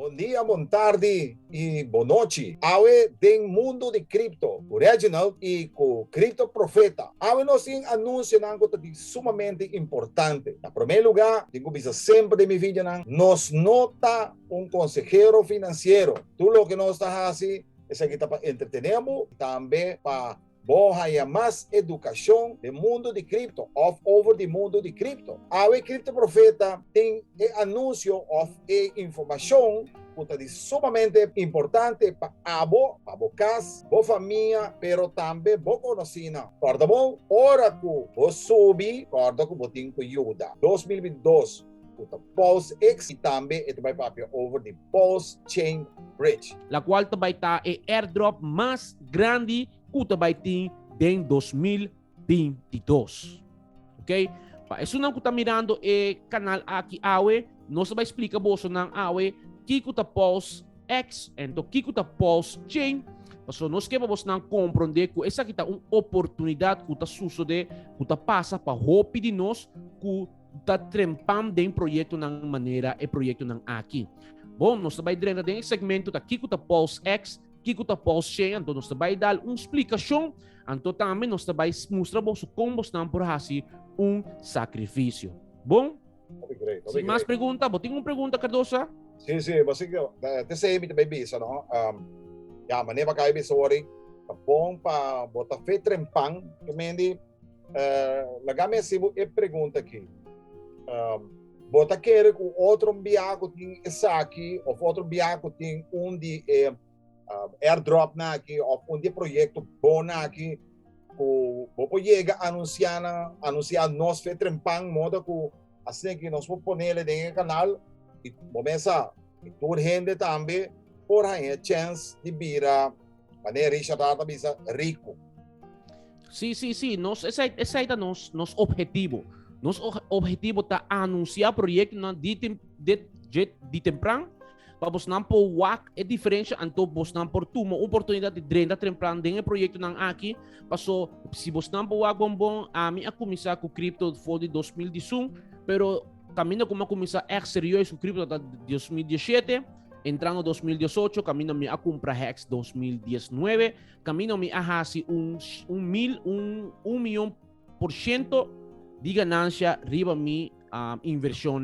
Bom dia, boa tarde e boa noite. Awe tem mundo de cripto, original e com cripto profeta. Awe nós tem anúncio na coisa de sumamente importante. Na primeiro lugar, tenho visto sempre de minha vida, nos nota um consejero financeiro. Tudo o que nós está fazendo é que para entretenemos, também para boa e mais educação do mundo de cripto, over do mundo de cripto. A cripto profeta tem anúncio of informação que é sumamente importante para a casa, para a família, pero também para conhecida. Corda bom? Ora que vou subir, corda que vou ter que ajuda. 2022, o POS-X e também vai para over the POS-Chain Bridge. La qual também está é airdrop mais grande que também tem em 2022. Ok? Isso não que está mirando o canal aqui, Awe, nós vai explicar você não, Awe, que está POS-X, então que está POS-Chain. Então, nós queremos não compreender que essa aqui está uma oportunidade que está sucedendo, que está passando para roupa de nós, que está trempando em projeto na maneira e projeto não aqui. Bom, nós vai dentro desse segmento da Kiko da POS-X, Kiko da POS-Chain, então nós vai dar uma explicação, então também nós vai mostrar como nós estamos por fazer um sacrifício. Bom? Obrigado. Mais pergunta? Tem uma pergunta, Cardoso? Sim, você tem também bisa, não? Maneira que eu sorry, bom para botar fé trempang, que mendi, lagame se eu pergunta aqui. Bota querer que outro biaco tem essa aqui, ou outro biaco tem de airdrop na aqui, ou de projeto bom na aqui, o chega anunciar nós fé trempang, modo que assim que nós vamos pôr ele dentro do canal e começa e toda gente também por aí a chance de virar maneira Richard bisa rico. Sim. Esse é nosso objetivo. Nosso objetivo é anunciar projeto de temprano para você não pôr a diferença entre você não por uma oportunidade de renda temprano dentro do projeto não aqui. Passou se você não pôr bom a minha começar com cripto foi de 2018, pero caminho como começar a serioso com cripto de 2017. Entrando 2018, caminho a comprar Hex 2019, caminho a fazer 1.000.000% de ganância riba mi inversão.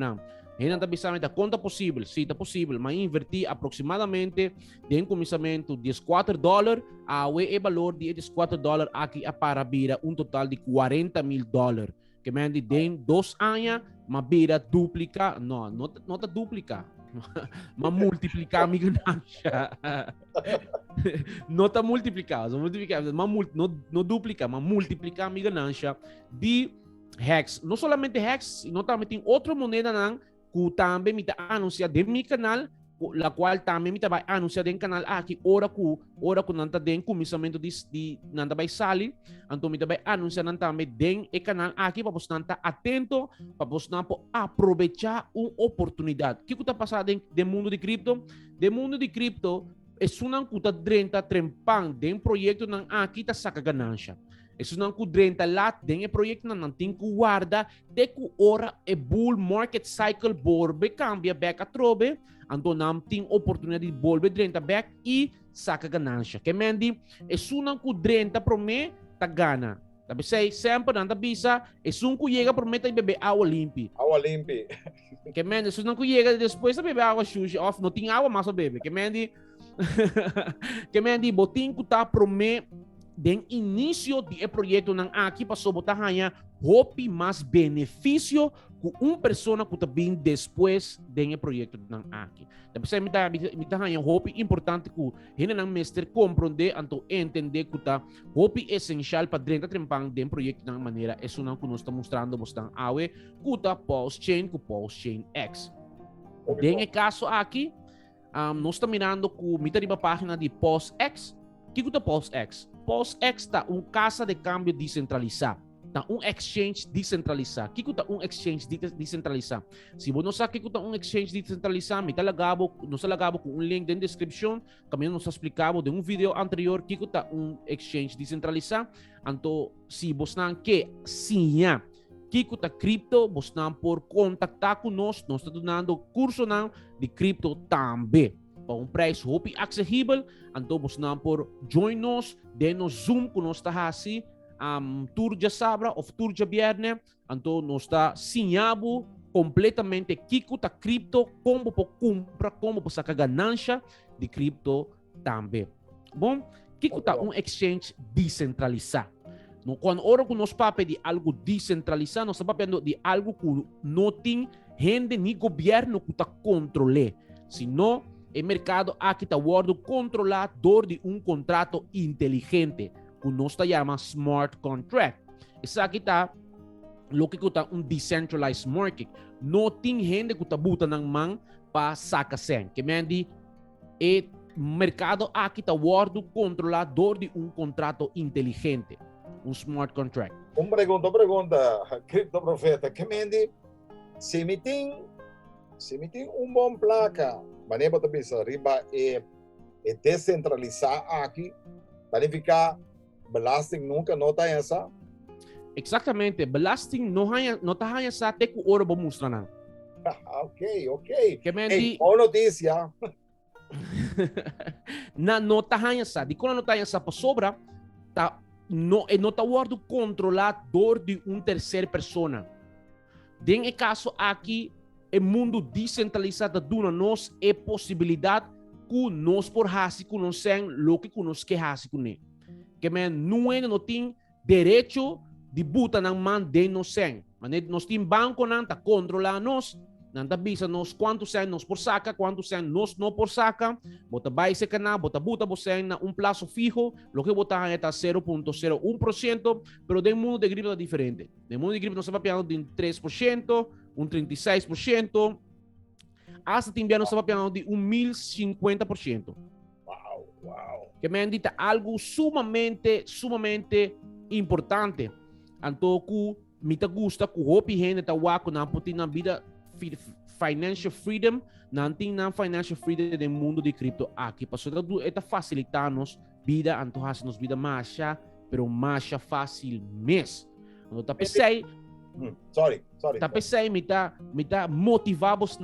Ainda está pensando que quanto é possível? Sim, está possível, mas invertir aproximadamente de um começamento de $4 a o valor de $4 aqui para vira total de $40,000. Que me de 2 anos, mas vira duplica, não está duplica. Mas multiplicar a minha ganância. Não está multiplicado, mas não duplica, mas multiplicar a minha ganância de Hex. Não somente Hex, não também tem outra moneda que também me está anunciando de meu canal, la qual também me vai anunciar no canal aqui, hora que não está dentro começamento de não vai sair, então me vai anunciar também dentro do canal aqui para você estar atento, para você aproveitar uma oportunidade. O que está passando no mundo de cripto? No mundo de cripto, é uma coisa drenta trempang dentro do projeto não aqui está saca ganância. Isso não kudrenta lá dentro do projeto não tem que guardar de que hora é bull market cycle borbe cambia back a trobe, então não tem oportunidade de volver drenta back e saca ganância. Que mendi, isso não kudrenta para mim tá gana. Tapi say sempre não tá bisa, isso não chega para mim tá beber água limpa. Água limpa. Que mendi, isso não chega depois tá beber água suja, off não tem água mais a beber. Que mendi, botin que tá para mim den início do projeto não aqui passou botar ganhar hope mais benefício com uma pessoa que também depois do projeto não aqui. Depois me dá ganhar hope importante que ele não mestre compreender então entender que tá hope essencial para dentro trempang do projeto de maneira isso não que nós está mostrando bastante awe que tá POS-Chain com POS-Chain X. Tem caso aqui nós está mirando com me a página de POS-X. O que é POS-X? POS-X está uma casa de câmbio descentralizada. Está um exchange descentralizado. O que é um exchange descentralizado? Se você não sabe o que é um exchange descentralizado, nós alagamos com um link na descrição. Também nós explicamos em um vídeo anterior o que é um exchange descentralizado. Então, se você não quer sim, Kiko ta crypto, vos não por contactar conosco, nós estamos dando curso não de cripto também. Para preço hopi acessível, então vos não por join nos, de nos Zoom conosco tá assim, tour de sabra ou tour de viernes, então nós está sinhabo completamente Kiko ta cripto, como por compra, como por sacar ganância de cripto também. Bom, Kiko tá exchange descentralizado. No, quando ora que nós pedir algo descentralizado, nós estamos pedindo de algo que não tem gente nem governo que está controlando. Senão, o mercado aqui está sendo controlador de contrato inteligente, que nós chamamos smart contract. Isso aqui está o que está decentralized market. Não tem gente que está botando na mão para sacar sem. Que mende o mercado aqui está sendo controlador de contrato inteligente. Smart contract. Pergunta, Cripto Profeta, que mende, se me tem bom placa, maneira para pensar, riba é descentralizar aqui, para ficar belasting nunca nota essa. Exatamente, belasting não está essa até que hora vamos mostrar não. Ok. Que mende, boa notícia. na nota essa, de quando nota essa para sobra, tá não está sendo controlador de terceira pessoa. Em caso aqui, o mundo descentralizado duna nós é possibilidade que nós por fazer que nós sem o que nós quer fazer com ele. Que não tem direito de botar na mão de nós sem. Nós temos banco não está controlar nós. Não avisa nós quanto sem nós por saca, quanto sem nós não por saca. Bota vai se canal, bota você na prazo fijo, lo que botar é 0.01%, pero de mundo de cripto é diferente. De mundo de cripto nós estamos pagando de 3%, 36%, hasta também nós estamos pagando de 1050%. Wow. Que me han dito algo sumamente importante. Então, que me gusta que o gente está wako na putina vida financial freedom, não tem financial freedom no mundo de cripto aqui. Para isso, facilitar-nos vida, então faz-nos vida mais, pero mais fácil mesmo. Então, tá pensei, tá pensei, me tá motivamos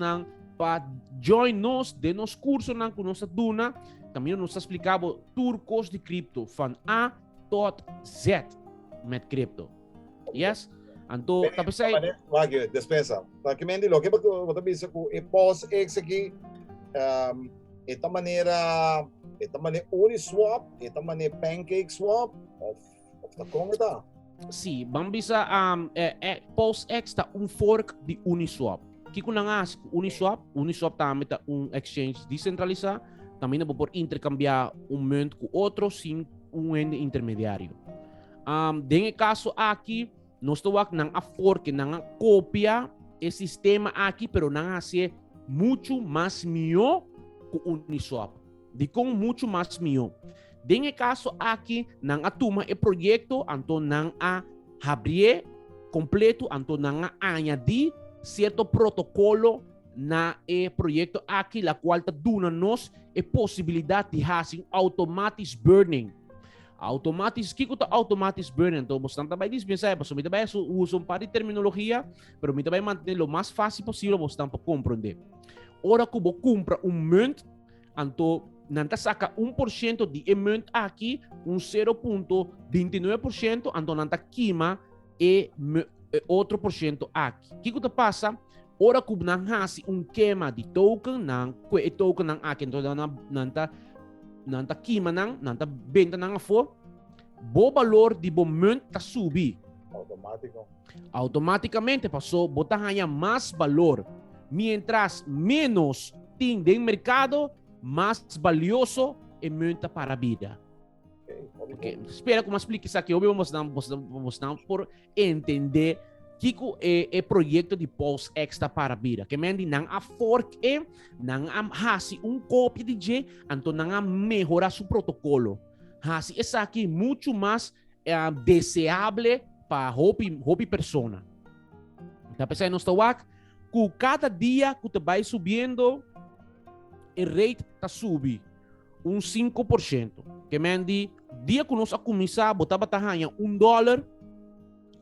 para join nos de nos curso não que nós duna, também nos explicava turcos de cripto, van A tot Z met cripto. Yes? Então, tá pensei, dispensa. Porque me lo que você pensa que é pós aqui, esta maneira Uniswap, esta maneira PancakeSwap, ou como está? Sim, vamos bisa PostX está fork de Uniswap. Kiko na nga Uniswap também está exchange descentralizado, também não pode intercambiar moeda com outro sem ente intermediário. Em caso aqui, nós estamos a fork, a cópia o sistema aqui, pero não é muito mais melhor que o Uniswap. Digo muito mais melhor. Em caso aqui, não a tuma o projeto, então não a abrir completo, então não a añadir certo protocolo na projeto aqui, la qual duna-nos a possibilidade de fazer automatic burning. Automatic, que é automatic burning? Então, você também diz, você também usa um par de terminologia, mas você também manter o mais fácil possível, você também compreender. Ora que você compra moeda, então, não saca 1% de moeda aqui, 0.29%, então não queima outro porcento aqui. O que passa? Ora que não faz queima de token, não aqui, então não queima, não venda não for, o valor de moeda está subir. Automaticamente passou, botar mais valor. Mientras menos tem de mercado, mais valioso é moeda para a vida. Okay. Espera que eu explique isso aqui. Vamos dar por entender que é projeto de PostX para a vida. Que mendi não a fork não a cópia de J, então não a melhorar seu protocolo. Hasi isso aqui muito mais deseável para hobby persona. Tá pensando no que cada dia que tu vai subindo, o rate está subindo 5%. Que mendi dia que nós começar a botar $1,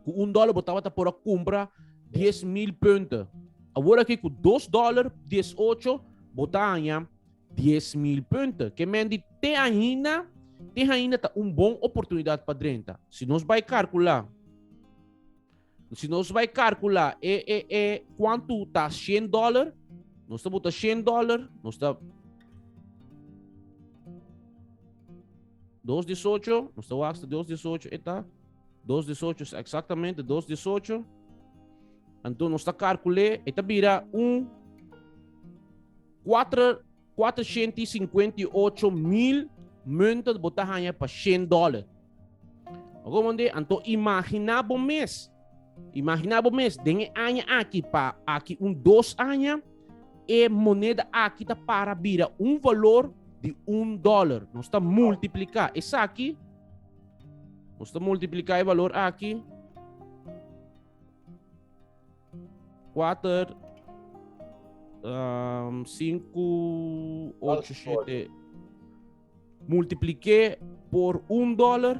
Com $1 botava por a compra 10,000 puntos. Agora aqui com $2, 18, botava 10,000 puntos. Que mendi tem ainda tá uma boa oportunidade para dentro. Se nós vai calcular quanto tá $100, nós está botando $100, nós está 2,18, nós está 2,18, eta 2,18 exatamente 2,18. Então nós está calculando, eta vira 458 mil munten botahanha para $100. Agora, então imaginava mês, dengue anos aqui para aqui 2 anos, e moneda aqui tá para vira valor de $1. Nós está multiplicar esse aqui, nós está multiplicar o valor aqui 4 5 8 7 multipliquei por $1,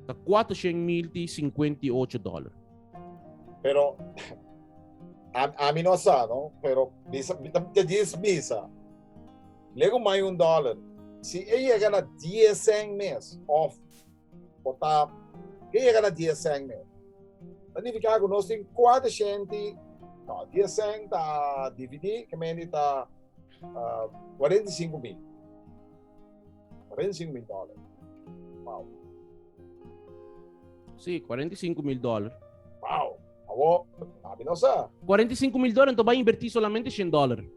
tá $458. Pero a mim não sabe, não? Pero te diz misa. Lego mais $1. Se ele ganha 10 mês off, botar, ele ganha 10 mês. Significa que nós temos 400, 10 tá dividir, que menos tá 45 mil. $45 mil. Wow. Sim, $45 mil. Wow. Agora, a mim não sabe. $45 mil, então vai invertir solamente $100.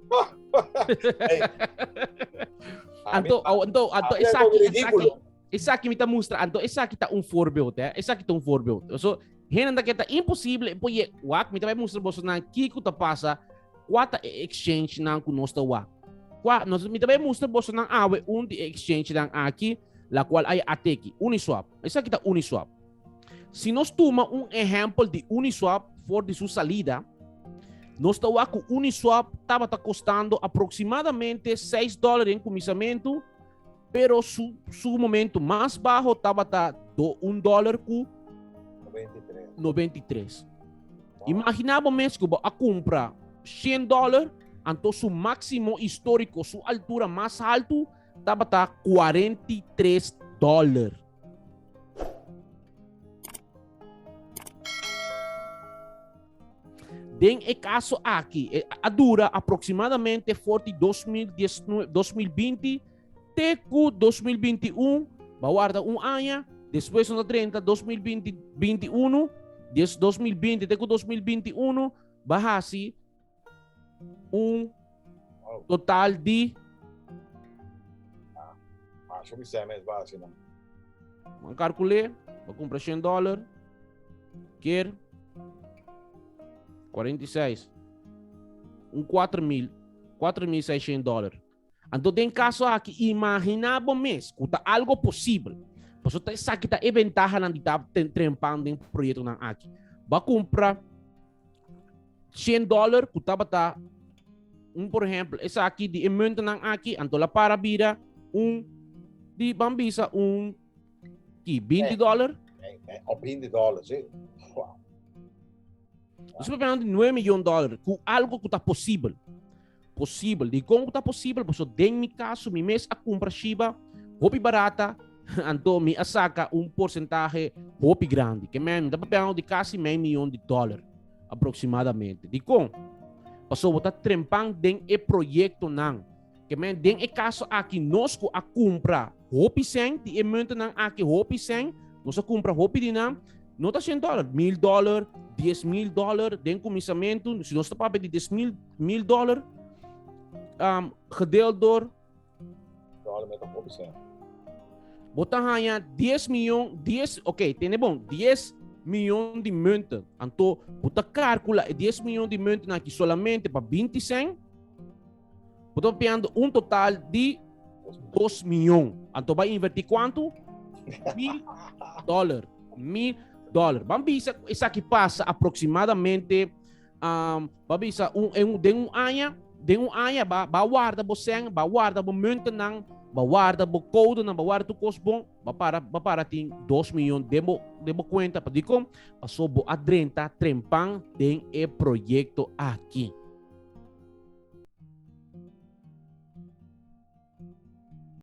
Então, esse aqui me está mostrando, então esse aqui está voorbeeld, hè? Esse aqui está voorbeeld. So, henanda que está impossível, porque me está mostrando você na Kiko tá passa, quanta exchange na com nós tá wa. Nós me também mostra você na awe de exchange na aqui, la qual ay ateki Uniswap. Esse aqui tá Uniswap. Se nós toma exemplo de Uniswap for de sua salida, nós tá wa com Uniswap estava tá custando aproximadamente $6 em começamento, pero su momento mais baixo estava tá $1 com 93. Wow. Imaginava mesmo que a compra $100, então su máximo histórico, sua altura mais alto estava tá $43. Den o caso aqui, a dura aproximadamente forte 2020 até 2021, guarda ano, depois na 30, 2021, desde 2020 até 2021, bahasi total de acho que é mais baixo, não? Vamos calcular, vou comprar $100, quer 46, $4,600. Então tem caso aqui, imaginava mesmo que tá algo possível. Por isso essa aqui tá a ventaja de estar trempando em projeto na aqui. Vai comprar $100 que tá por exemplo, essa aqui de emenda na aqui, então lá para vira de bambisa que $20. $20, sim. Wow. Você vai falando de $9 milhões, com algo que está possível. De como está possível, porque em meu caso, mi mês a compra Shiba, hopi barata, então me saca porcentagem hopi grande, que me dá falando de quase $1 milhão, aproximadamente. De como? Passou a trempar den e projeto não. Que men den e caso aqui nós a compra hopi sem, de emenda não aqui hopi sem, nós a compra hopi de não, não está $100, $1,000, $10,000, den começamento, se nós está para pedir $10,000, gedeeld door. Botar hanya 10 milhões, ok, tem bom, 10 milhões de munten. Então, botar calcula 10 milhões de munten aqui solamente para 20 cent. Botar pegando total de 2 milhões. Então, vai invertir quanto? $1,000. $1,000. Vamos ver isso aqui passa aproximadamente, vamos ver de um ano, vai guarda você, vai guarda o munten bawarda bo code na bawarda tu cost bom, para ting 2 milhões demo conta, para dikom, passou bo adrenta trempang tem e projeto aqui.